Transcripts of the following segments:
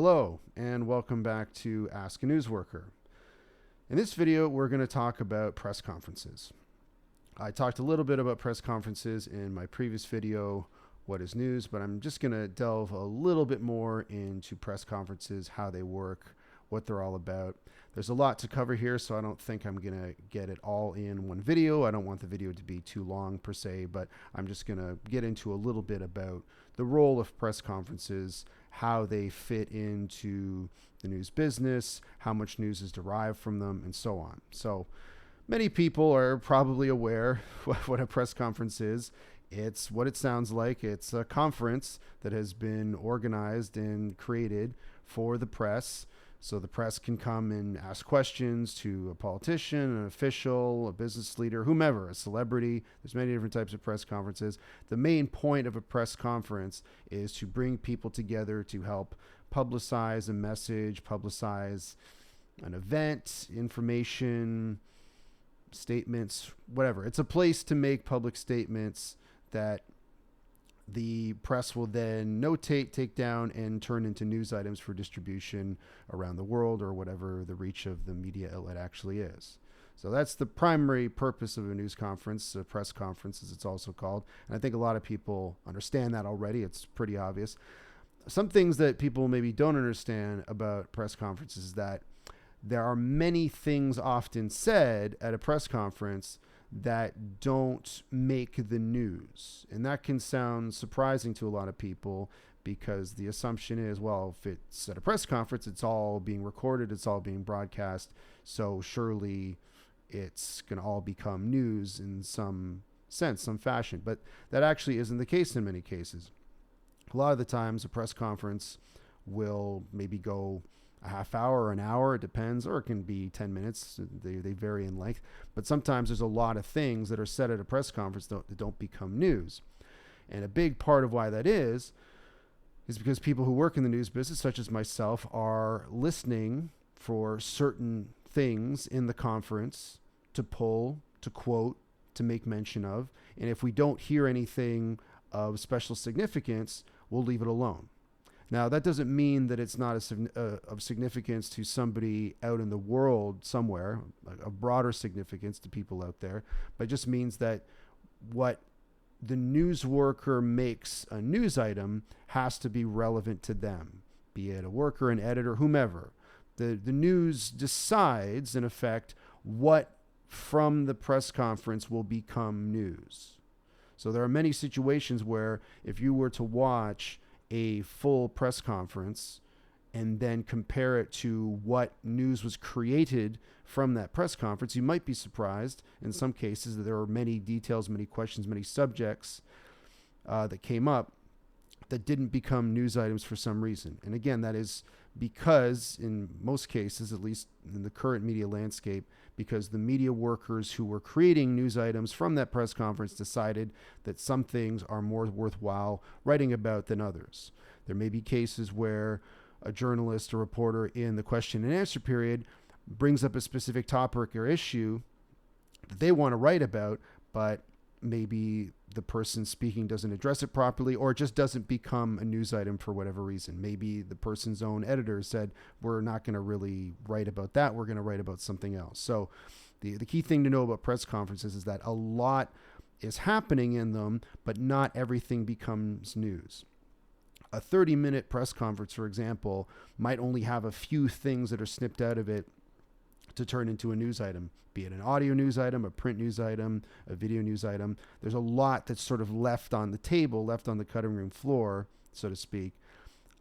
Hello, and welcome back to Ask a Newsworker. In this video, we're going to talk about press conferences. I talked a little bit about press conferences in my previous video, What is News, but I'm just going to delve a little bit more into press conferences, how they work, what they're all about. There's a lot to cover here, so I don't think I'm going to get it all in one video. I don't want the video to be too long per se, but I'm just going to get into a little bit about the role of press conferences, how they fit into the news business, how much news is derived from them, and so on. So many people are probably aware what a press conference is. It's what it sounds like. It's a conference that has been organized and created for the press. So the press can come and ask questions to a politician, an official, a business leader, whomever, a celebrity. There's many different types of press conferences. The main point of a press conference is to bring people together to help publicize a message, publicize an event, information, statements, whatever. It's a place to make public statements that the press will then notate, take down, and turn into news items for distribution around the world, or whatever the reach of the media outlet actually is. So that's the primary purpose of a news conference, a press conference as it's also called. And I think a lot of people understand that already. It's pretty obvious. Some things that people maybe don't understand about press conferences is that there are many things often said at a press conference that don't make the news. And that can sound surprising to a lot of people because the assumption is, well, if it's at a press conference, it's all being recorded, it's all being broadcast, so surely it's going to all become news in some sense, some fashion. But that actually isn't the case in many cases. A lot of the times a press conference will maybe go a half hour or an hour, it depends, or it can be 10 minutes. They vary in length. But sometimes there's a lot of things that are said at a press conference that don't become news. And a big part of why that is because people who work in the news business, such as myself, are listening for certain things in the conference to pull, to quote, to make mention of. And if we don't hear anything of special significance, we'll leave it alone. Now, that doesn't mean that it's not of significance to somebody out in the world somewhere, a broader significance to people out there, but it just means that what the news worker makes a news item has to be relevant to them, be it a worker, an editor, whomever. The news decides, in effect, what from the press conference will become news. So there are many situations where if you were to watch a full press conference and then compare it to what news was created from that press conference, you might be surprised in some cases that there are many details, many questions, many subjects that came up that didn't become news items for some reason. And again, that is because in most cases, at least in the current media landscape, because the media workers who were creating news items from that press conference decided that some things are more worthwhile writing about than others. There may be cases where a journalist or reporter in the question and answer period brings up a specific topic or issue that they want to write about, but maybe the person speaking doesn't address it properly, or it just doesn't become a news item for whatever reason. Maybe the person's own editor said, we're not going to really write about that. We're going to write about something else. So the key thing to know about press conferences is that a lot is happening in them, but not everything becomes news. A 30-minute press conference, for example, might only have a few things that are snipped out of it to turn into a news item, be it an audio news item, a print news item, a video news item. There's a lot that's sort of left on the table, left on the cutting room floor, so to speak.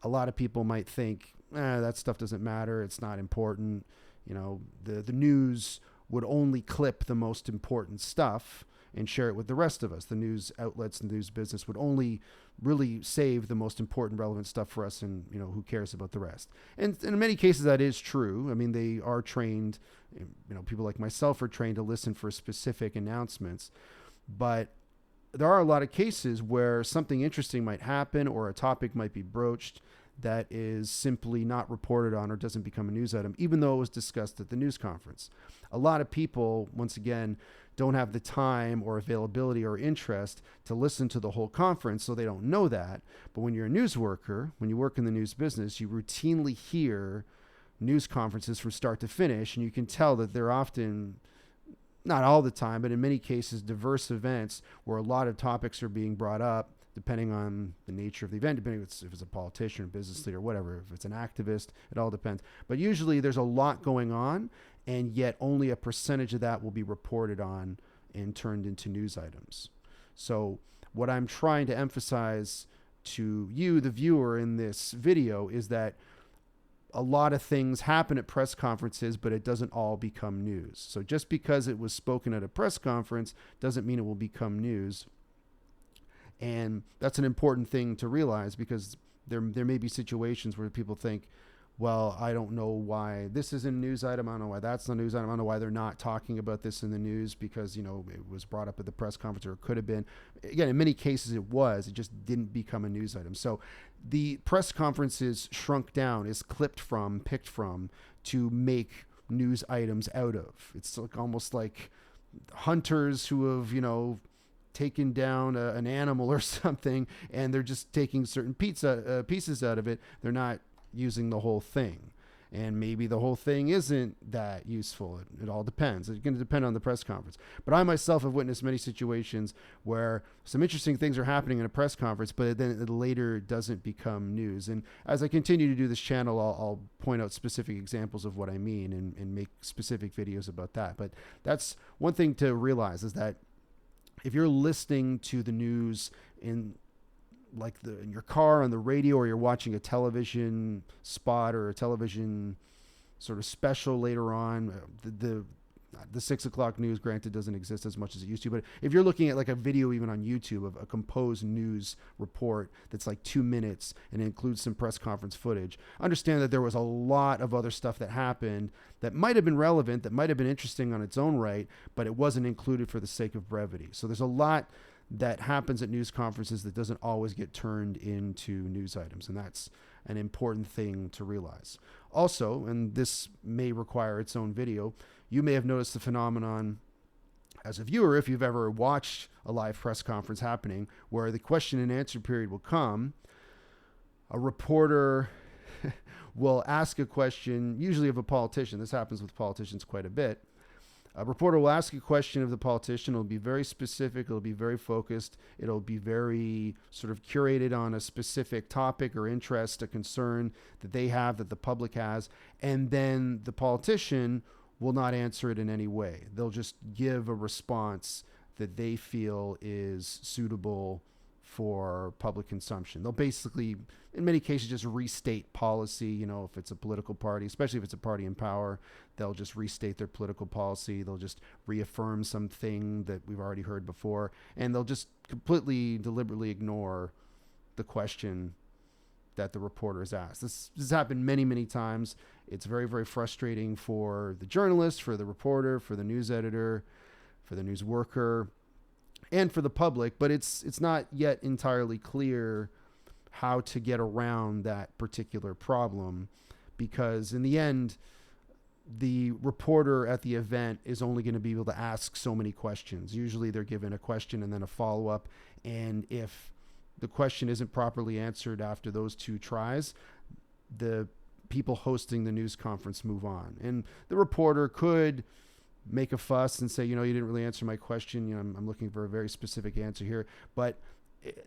A lot of people might think, that stuff doesn't matter. It's not important. You know, the news would only clip the most important stuff and share it with the rest of us. The news outlets and the news business would only really save the most important, relevant stuff for us, and who cares about the rest? And in many cases, that is true. I mean, they are trained. People like myself are trained to listen for specific announcements, but there are a lot of cases where something interesting might happen or a topic might be broached that is simply not reported on or doesn't become a news item, even though it was discussed at the news conference. A lot of people, once again, don't have the time or availability or interest to listen to the whole conference, so they don't know that. But when you're a news worker, when you work in the news business, you routinely hear news conferences from start to finish, and you can tell that they're often, not all the time, but in many cases, diverse events where a lot of topics are being brought up, depending on the nature of the event, depending if it's a politician or business leader, whatever, if it's an activist, it all depends. But usually there's a lot going on, and yet only a percentage of that will be reported on and turned into news items. So what I'm trying to emphasize to you, the viewer, in this video is that a lot of things happen at press conferences, but it doesn't all become news. So just because it was spoken at a press conference doesn't mean it will become news. And that's an important thing to realize, because there may be situations where people think, well, I don't know why this is a news item. I don't know why that's the news item. I don't know why they're not talking about this in the news because, it was brought up at the press conference, or it could have been. Again, in many cases it was. It just didn't become a news item. So the press conference is shrunk down, is picked from to make news items out of. It's like almost like hunters who have, taken down an animal or something, and they're just taking certain pieces out of it. They're not using the whole thing. And maybe the whole thing isn't that useful. It all depends. It's going to depend on the press conference. But I myself have witnessed many situations where some interesting things are happening in a press conference, but then it later doesn't become news. And as I continue to do this channel, I'll point out specific examples of what I mean and make specific videos about that. But that's one thing to realize, is that if you're listening to the news in your car, on the radio, or you're watching a television spot or a television sort of special later on, the 6 o'clock news, granted, doesn't exist as much as it used to, but if you're looking at like a video even on YouTube of a composed news report that's like 2 minutes and includes some press conference footage, understand that there was a lot of other stuff that happened that might have been relevant, that might have been interesting on its own right, but it wasn't included for the sake of brevity. So there's a lot that happens at news conferences that doesn't always get turned into news items. And that's an important thing to realize. Also, and this may require its own video, you may have noticed the phenomenon as a viewer, if you've ever watched a live press conference happening, where the question and answer period will come, a reporter will ask a question, usually of a politician. This happens with politicians quite a bit. A reporter will ask a question of the politician. It'll be very specific. It'll be very focused. It'll be very sort of curated on a specific topic or interest, a concern that they have, that the public has. And then the politician will not answer it in any way. They'll just give a response that they feel is suitable for public consumption. They'll basically, in many cases, just restate policy. If it's a political party, especially if it's a party in power, they'll just restate their political policy. They'll just reaffirm something that we've already heard before, and they'll just completely, deliberately ignore the question that the reporter has asked. This has happened many, many times. It's very, very frustrating for the journalist, for the reporter, for the news editor, for the news worker, and for the public, but it's not yet entirely clear how to get around that particular problem, because in the end, the reporter at the event is only going to be able to ask so many questions. Usually they're given a question and then a follow-up, and if the question isn't properly answered after those 2 tries, the people hosting the news conference move on. And the reporter could make a fuss and say, you didn't really answer my question. I'm looking for a very specific answer here. But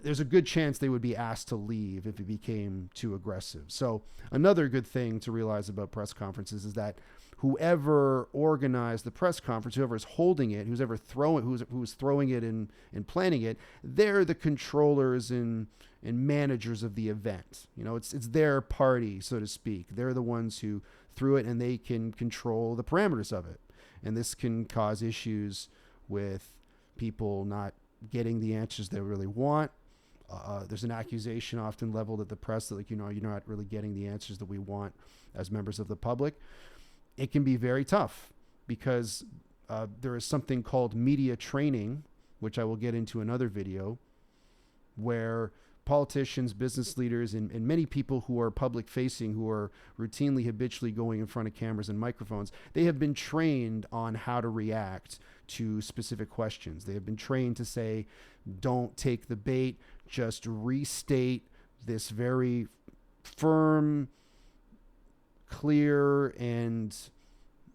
there's a good chance they would be asked to leave if it became too aggressive. So another good thing to realize about press conferences is that whoever organized the press conference, whoever is holding it, who's throwing it and planning it, they're the controllers and managers of the event. It's their party, so to speak. They're the ones who threw it, and they can control the parameters of it. And this can cause issues with people not getting the answers they really want. There's an accusation often leveled at the press that, you're not really getting the answers that we want as members of the public. It can be very tough because there is something called media training, which I will get into another video, where politicians, business leaders, and many people who are public facing, who are routinely, habitually going in front of cameras and microphones, they have been trained on how to react to specific questions. They have been trained to say, don't take the bait, just restate this very firm, clear, and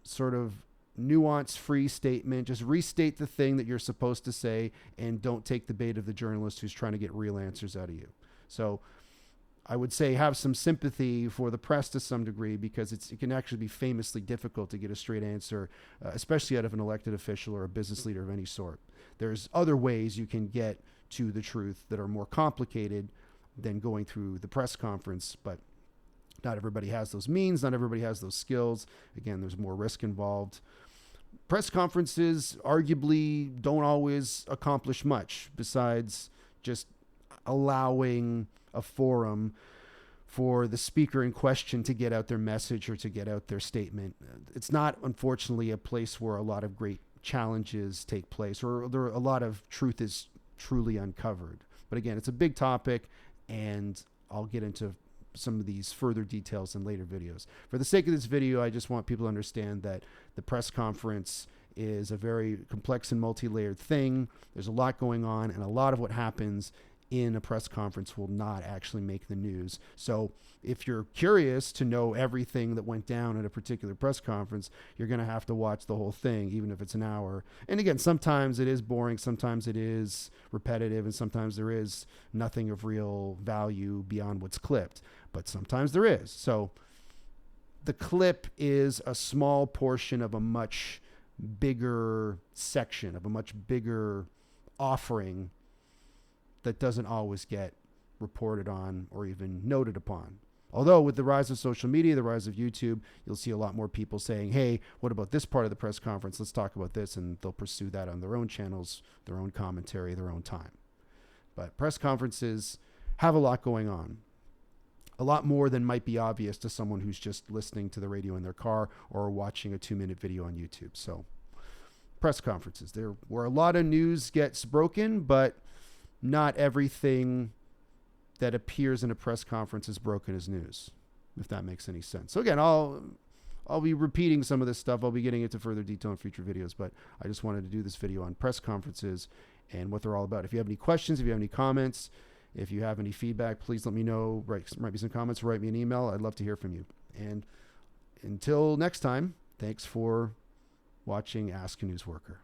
sort of nuance-free statement. Just restate the thing that you're supposed to say, and don't take the bait of the journalist who's trying to get real answers out of you. So I would say have some sympathy for the press to some degree, because it can actually be famously difficult to get a straight answer, especially out of an elected official or a business leader of any sort. There's other ways you can get to the truth that are more complicated than going through the press conference, but not everybody has those means. Not everybody has those skills. Again, there's more risk involved. Press conferences arguably don't always accomplish much besides just allowing a forum for the speaker in question to get out their message or to get out their statement. It's not, unfortunately, a place where a lot of great challenges take place, or there a lot of truth is truly uncovered. But again, it's a big topic, and I'll get into some of these further details in later videos. For the sake of this video, I just want people to understand that the press conference is a very complex and multi-layered thing. There's a lot going on, and a lot of what happens in a press conference will not actually make the news. So if you're curious to know everything that went down at a particular press conference, you're going to have to watch the whole thing, even if it's an hour. And again, sometimes it is boring, sometimes it is repetitive, and sometimes there is nothing of real value beyond what's clipped. But sometimes there is. So the clip is a small portion of a much bigger section, of a much bigger offering that doesn't always get reported on or even noted upon. Although with the rise of social media, the rise of YouTube, you'll see a lot more people saying, hey, what about this part of the press conference? Let's talk about this. And they'll pursue that on their own channels, their own commentary, their own time. But press conferences have a lot going on. A lot more than might be obvious to someone who's just listening to the radio in their car or watching a 2-minute video on YouTube. So press conferences, they're where a lot of news gets broken, but not everything that appears in a press conference is broken as news, if that makes any sense. So again, I'll be repeating some of this stuff. I'll be getting into further detail in future videos, but I just wanted to do this video on press conferences and what they're all about. If you have any questions, if you have any comments, if you have any feedback, please let me know. Write me some comments, write me an email. I'd love to hear from you. And until next time, thanks for watching Ask a Newsworker.